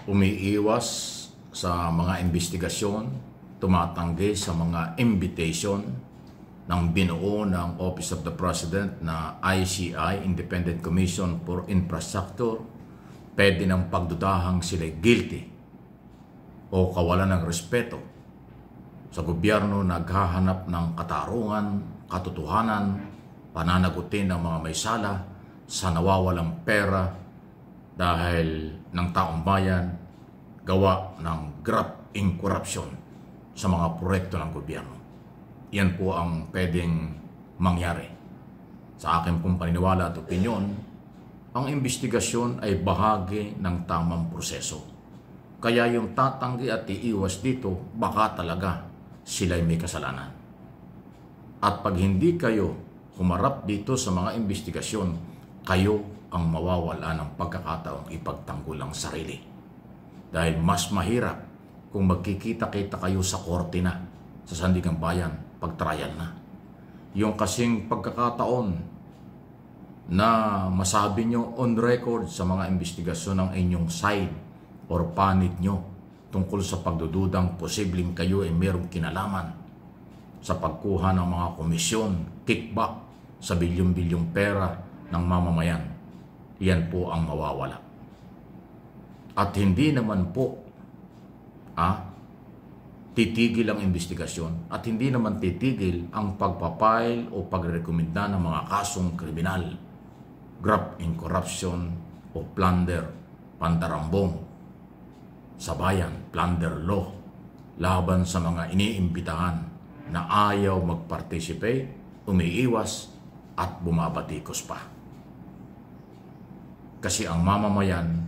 umiiwas sa mga investigasyon, tumatanggi sa mga invitation ng binuo ng Office of the President na ICI, Independent Commission for Infrastructure, pwede ng pagdudahang sila guilty o kawalan ng respeto sa gobyerno naghahanap ng katarungan, katotohanan, pananagutin ng mga may sala sa nawawalang pera dahil ng taong bayan gawa ng graft in corruption sa mga proyekto ng gobyerno. Yan po ang pwedeng mangyari. Sa akin pong paniniwala at opinyon, ang investigasyon ay bahagi ng tamang proseso. Kaya yung tatanggi at iiwas dito, baka talaga sila'y may kasalanan. At pag hindi kayo humarap dito sa mga investigasyon, kayo ang mawawala ng pagkakataong ipagtanggol ang sarili. Dahil mas mahirap kung magkikita-kita kayo sa korte na, sa Sandigang Bayan, pag-trial na. Yung kasing pagkakataon na masabi nyo on record sa mga investigasyon ng inyong side or panit nyo tungkol sa pagdududang posibleng kayo ay mayroong kinalaman sa pagkuha ng mga komisyon, kickback sa bilyong-bilyong pera ng mamamayan. Yan po ang mawawala. At hindi naman po titigil ang investigasyon at hindi naman titigil ang pagpapile o pagrekomenda ng mga kasong kriminal, graft in corruption o plunder, pandarambong sa bayan, plunder law, laban sa mga iniimbitahan na ayaw mag-participate, umiiwas at bumabatikos pa. Kasi ang mamamayan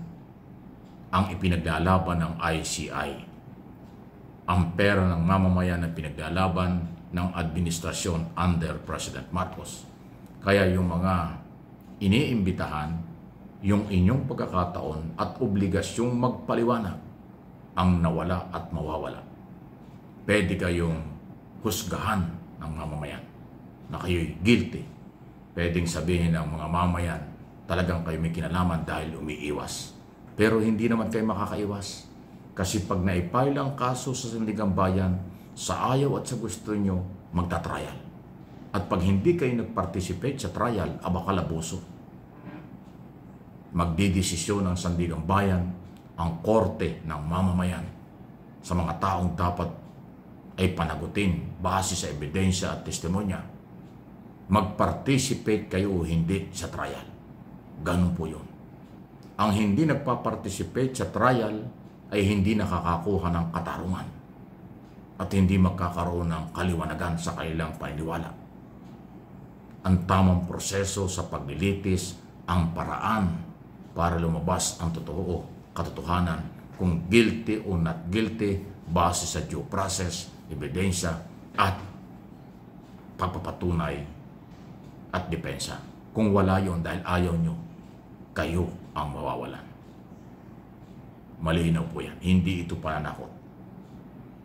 ang ipinaglalaban ng ICI. Ang pera ng mamamayan ang pinaglalaban ng administrasyon under President Marcos. Kaya yung mga iniimbitahan, yung inyong pagkakataon at obligasyong magpaliwanag ang nawala at mawawala. Pwede kayong husgahan ng mamamayan na kayo'y guilty. Pwedeng sabihin ng mga mamayan, talagang kayo may kinalaman dahil umiiwas. Pero hindi naman kayo makakaiwas. Kasi pag naipile ang kaso sa Sandigang Bayan, sa ayaw at sa gusto nyo, magta-trial. At pag hindi kayo nag-participate sa trial, abakalaboso. Magdidesisyon ng Sandigang Bayan, ang korte ng mamamayan sa mga taong dapat ay panagutin base sa ebidensya at testimonya. Mag-participate kayo o hindi sa trial. Ganun po yun. Ang hindi nagpa-participate sa trial ay hindi nakakakuha ng katarungan at hindi magkakaroon ng kaliwanagan sa kanilang paniniwala. Ang tamang proseso sa paglilitis ang paraan para lumabas ang totoo, katotohanan kung guilty o not guilty base sa due process, ebidensya at pagpapatunay at depensa. Kung wala yon dahil ayaw nyo, kayo ang mawawalan. Malinaw po yan. Hindi ito pananakot.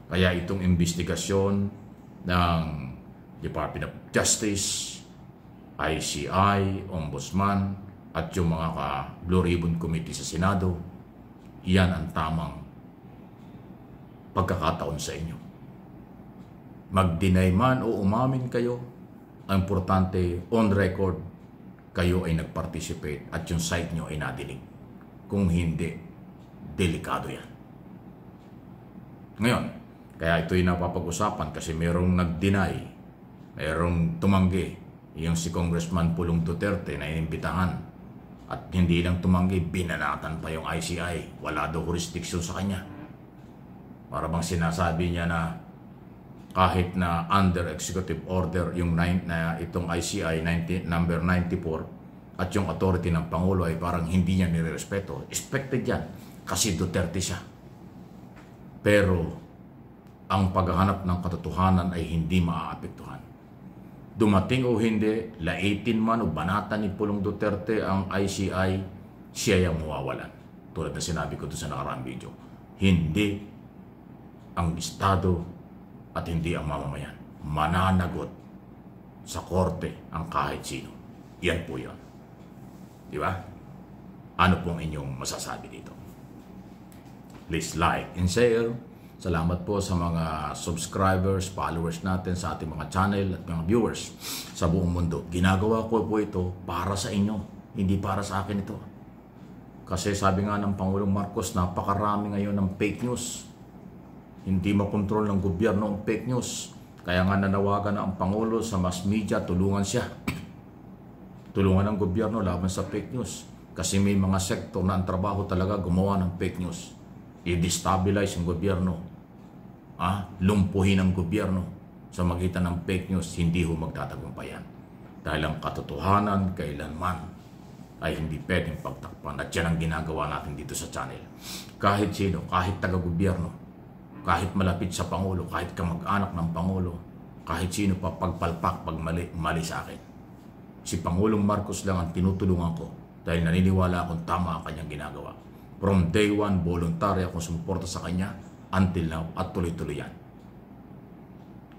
Kaya itong investigasyon ng Department of Justice, ICI, Ombudsman, at yung mga Blue Ribbon Committee sa Senado, yan ang tamang pagkakataon sa inyo. Mag-deny man o umamin kayo, ang importante, on record, kayo ay nag-participate at yung site nyo ay nadinig. Kung hindi, delikado yan. Ngayon, kaya ito'y napapag-usapan kasi merong nag-deny, merong tumanggi, yung si Congressman Pulong Duterte na inimbitahan. At hindi lang tumanggi, binanatan pa yung ICI. Wala daw jurisdiction sa kanya. Para bang sinasabi niya na kahit na under executive order yung itong ICI number 94 at yung authority ng Pangulo ay parang hindi niya nirerespeto. Expected yan kasi Duterte siya. Pero ang paghahanap ng katotohanan ay hindi maaapektuhan. Dumating o hindi, laitin man o banatan ni Pulong Duterte ang ICI, siya yung mawawalan. Tulad na sinabi ko doon sa nakaraang video. Hindi ang Estado at hindi ang mamamayan. Mananagot sa korte ang kahit sino. Yan po yun. Di ba? Ano pong inyong masasabi dito? please like and share. Salamat po sa mga subscribers, followers natin sa ating mga channel at mga viewers sa buong mundo. Ginagawa ko po ito para sa inyo, hindi para sa akin ito. Kasi sabi nga ng Pangulong Marcos, napakarami ngayon ng fake news. Hindi makontrol ng gobyerno ang fake news. Kaya nga nanawagan na ang Pangulo sa mass media, tulungan siya. Tulungan ng gobyerno laban sa fake news. Kasi may mga sektor na ang trabaho talaga gumawa ng fake news. I-destabilize ang gobyerno. Lumpuhin ang gobyerno sa magitan ng fake news, hindi ho magtatagumpayan. Dahil ang katotohanan kailanman ay hindi pwedeng pagtakpan. At yan ang ginagawa natin dito sa channel. Kahit sino, kahit taga-gobyerno, kahit malapit sa Pangulo, kahit kamag-anak ng Pangulo, kahit sino pa pagpalpak, pag mali sa akin. Si Pangulong Marcos lang ang tinutulungan ko dahil naniniwala akong tama ang kanyang ginagawa. From day one, voluntary akong sumuporta sa kanya until now at tuloy-tuloy yan.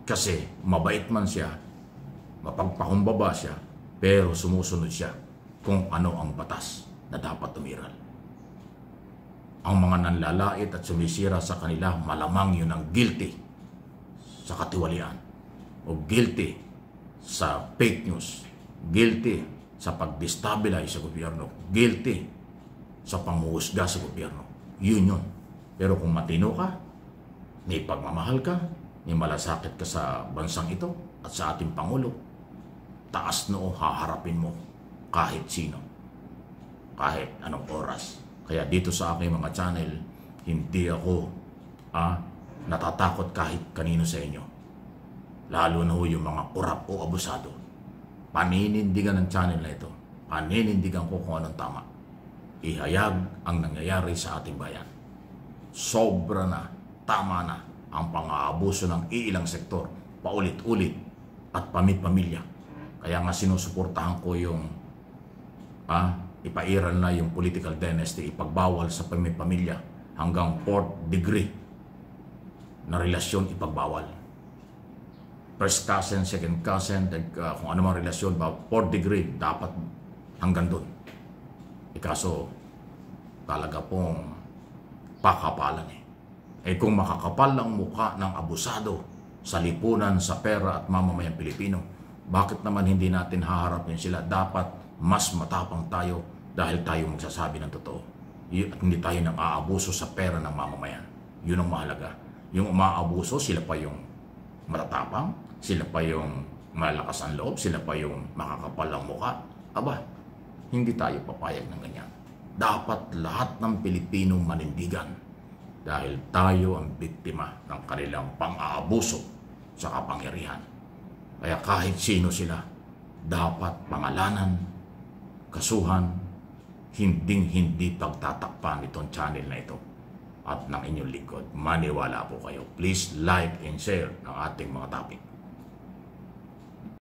Kasi mabait man siya, mapagpakumbaba siya, pero sumusunod siya kung ano ang batas na dapat tumiral. Ang mga nanlalait at sumisira sa kanila, malamang yun ang guilty sa katiwalian o guilty sa fake news, guilty sa pag-destabilize sa gobyerno, guilty sa panghuhusga sa gobyerno. Yun yun. Pero kung matino ka, may pagmamahal ka, may malasakit ka sa bansang ito at sa ating Pangulo, taas noo haharapin mo kahit sino, kahit anong oras. Kaya dito sa aking mga channel, hindi ako natatakot kahit kanino sa inyo. Lalo na ho yung mga kurap o abusado. Paninindigan ng channel na ito. Paninindigan ko kung anong tama. Ihayag ang nangyayari sa ating bayan. Sobra na, tama na ang pang-aabuso ng iilang sektor, paulit-ulit at pamilya. Kaya nga sinusuportahan ko yung ipairal na yung political dynasty, ipagbawal sa pamilya hanggang 4th degree na relasyon ipagbawal. First cousin, second cousin, kung ano mang relasyon, 4th degree dapat hanggang doon. Kaso talaga pong pakapalan kung makakapal ang mukha ng abusado sa lipunan, sa pera at mamamayang Pilipino, bakit naman hindi natin haharapin sila? Dapat mas matapang tayo dahil tayo magsasabi ng totoo. At hindi tayo nang aabuso sa pera ng mamamayan. Yun ang mahalaga. Yung umaabuso, sila pa yung matatapang, sila pa yung malakas ang loob, sila pa yung makakapal ang mukha. Aba, hindi tayo papayag ng ganyan. Dapat lahat ng Pilipino manindigan dahil tayo ang biktima ng kanilang pang-aabuso sa kapangyarihan. Kaya kahit sino sila, dapat pangalanan, kasuhan, hindi pagtatakpan itong channel na ito at ng inyong lingkod. Maniwala po kayo. Please like and share ang ating mga topic.